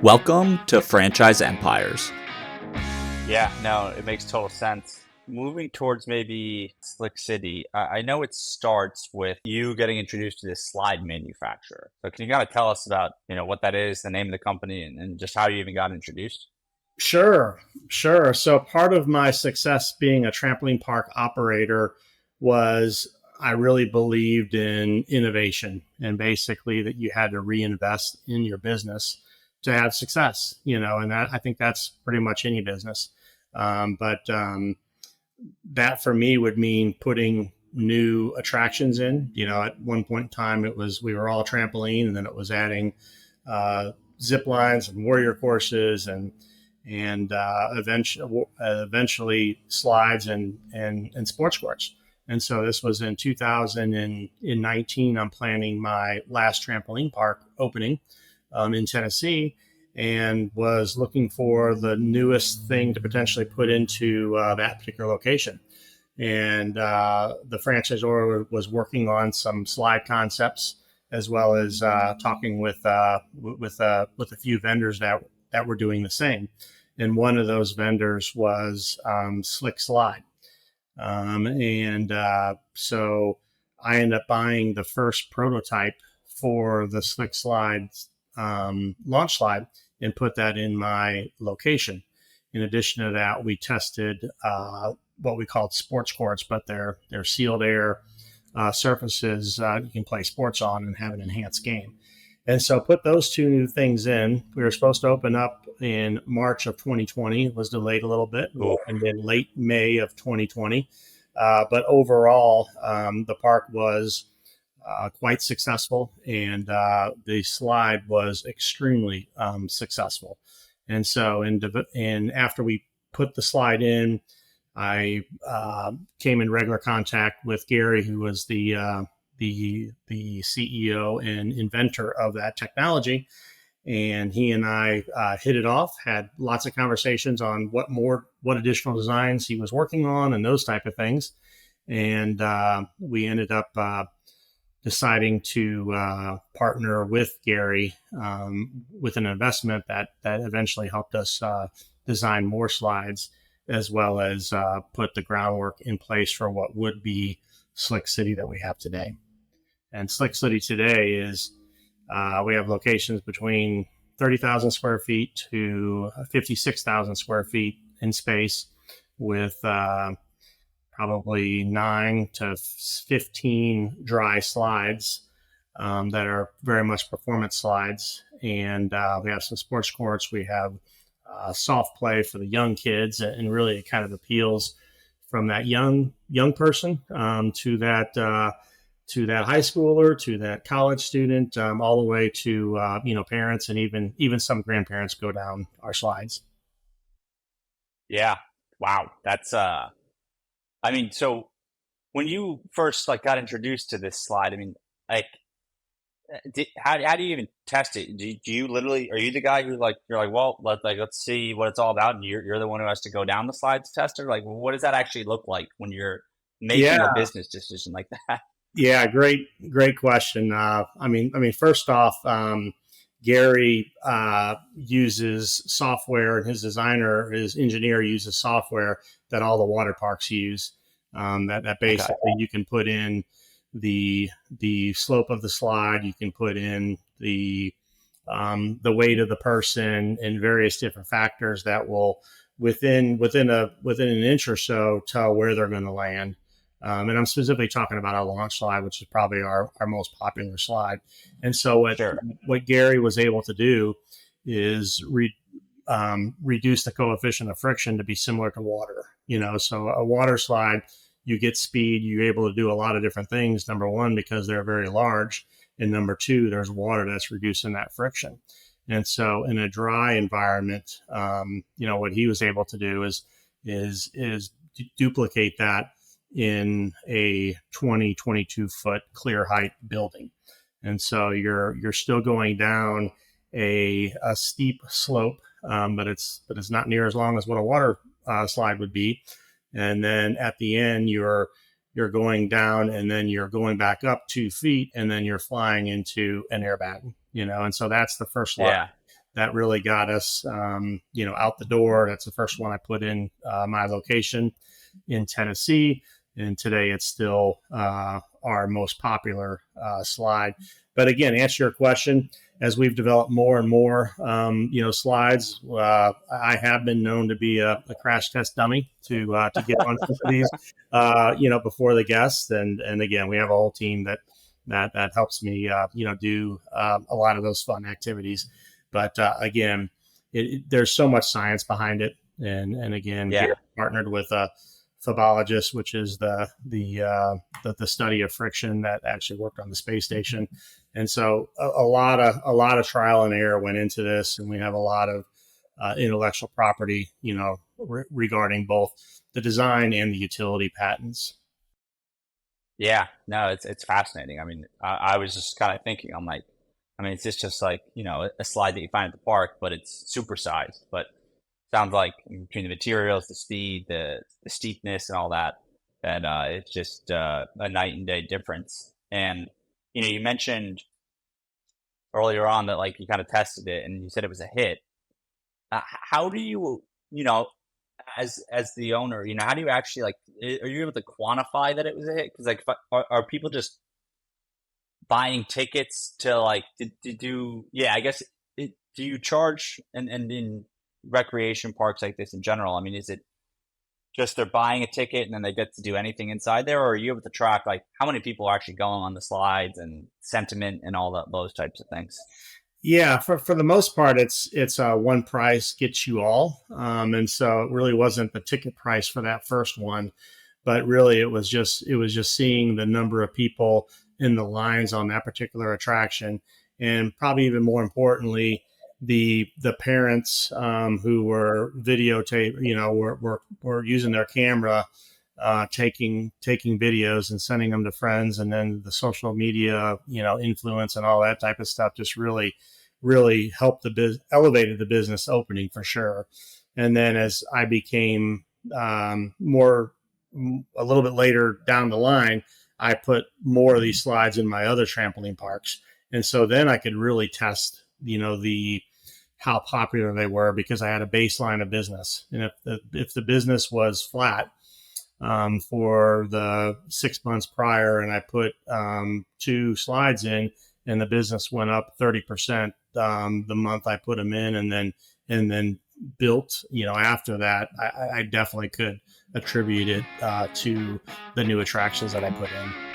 Welcome to Franchise Empires. Yeah, no, it makes total sense. Moving towards maybe Slick City, I know it starts with you getting introduced to this slide manufacturer. So can you kind of tell us about, what that is, the name of the company, and just how you even got introduced? Sure, sure. So part of my success being a trampoline park operator was I really believed in innovation and basically that you had to reinvest in your business to have success, and I think that's pretty much any business. But that for me would mean putting new attractions in. At one point in time, we were all trampoline, and then it was adding zip lines and warrior courses and eventually slides and sports courts. And so this was in 2019. I'm planning my last trampoline park opening in Tennessee, and was looking for the newest thing to potentially put into that particular location. And the franchisor was working on some slide concepts, as well as talking with a few vendors that were doing the same. And one of those vendors was Slick Slide. So I ended up buying the first prototype for the Slick Slide launch slide and put that in my location. In addition to that, we tested what we called sports courts, but they're sealed air surfaces you can play sports on and have an enhanced game. And so put those two new things in. We were supposed to open up in March of 2020. It was delayed a little bit. We opened in late May of 2020. But overall, the park was quite successful, and the slide was extremely successful. And so after we put the slide in, I came in regular contact with Gary, who was the CEO and inventor of that technology. And he and I hit it off, had lots of conversations on what additional designs he was working on and those type of things. And we ended up deciding to partner with Gary with an investment that eventually helped us design more slides, as well as put the groundwork in place for what would be Slick City that we have today. And Slick City today is, we have locations between 30,000 square feet to 56,000 square feet in space, with probably 9 to 15 dry slides that are very much performance slides. And we have some sports courts. We have soft play for the young kids, and really it kind of appeals from that young person to that high schooler, to that college student, all the way to parents, and even some grandparents go down our slides. Yeah. Wow. That's so when you first got introduced to this slide, how do you even test it? Do you literally, are you the guy who you're well, let's see what it's all about, and you're the one who has to go down the slides tester? What does that actually look like when you're making a business decision like that? Yeah, great question. First off, Gary uses software, and his engineer uses software that all the water parks use. That basically you can put in the slope of the slide, you can put in the weight of the person, and various different factors that will within an inch or so tell where they're going to land. And I'm specifically talking about our launch slide, which is probably our most popular slide. And so what Gary was able to do is reduce the coefficient of friction to be similar to water. So a water slide, you get speed, you're able to do a lot of different things. Number one, because they're very large. And number two, there's water that's reducing that friction. And so in a dry environment, what he was able to do is duplicate that in a 22 foot clear height building. And so you're still going down a steep slope, but it's not near as long as what a water slide would be. And then at the end, you're going down, and then you're going back up 2 feet, and then you're flying into an airbag, and so that's the first slide. that really got us, out the door. That's the first one I put in my location in Tennessee. And today it's still our most popular slide. But again, answer your question, as we've developed more and more, slides, I have been known to be a crash test dummy to get on some of these, before the guests. And again, we have a whole team that helps me, do a lot of those fun activities. But again, there's so much science behind it. And again, Gary partnered with a phobologist, which is the study of friction that actually worked on the space station. And so a lot of trial and error went into this, and we have a lot of intellectual property, regarding both the design and the utility patents. Yeah, no, it's fascinating. I mean, I was just kind of thinking, I'm like, is this just like, a slide that you find at the park, but it's supersized? But sounds like between the materials, the speed, the steepness, and all that, it's just a night and day difference. And you mentioned earlier on that like you kind of tested it, and you said it was a hit. How do you, as the owner, how do you actually like? Are you able to quantify that it was a hit? Because like, are people just buying tickets to like to do? Yeah, I guess. Do you charge and in recreation parks like this in general? Is it just they're buying a ticket and then they get to do anything inside there, or are you able to track like how many people are actually going on the slides and sentiment and all those types of things? Yeah, for the most part, it's one price gets you all, and so it really wasn't the ticket price for that first one, but really it was just seeing the number of people in the lines on that particular attraction, and probably even more importantly, the parents who were videotape, were using their camera, taking videos and sending them to friends, and then the social media, influence and all that type of stuff just really helped elevated the business opening for sure. And then as I became a little bit later down the line, I put more of these slides in my other trampoline parks, and so then I could really test, how popular they were, because I had a baseline of business. And if the business was flat for the 6 months prior, and I put 2 slides in, and the business went up 30% the month I put them in, and then built, after that, I definitely could attribute it to the new attractions that I put in.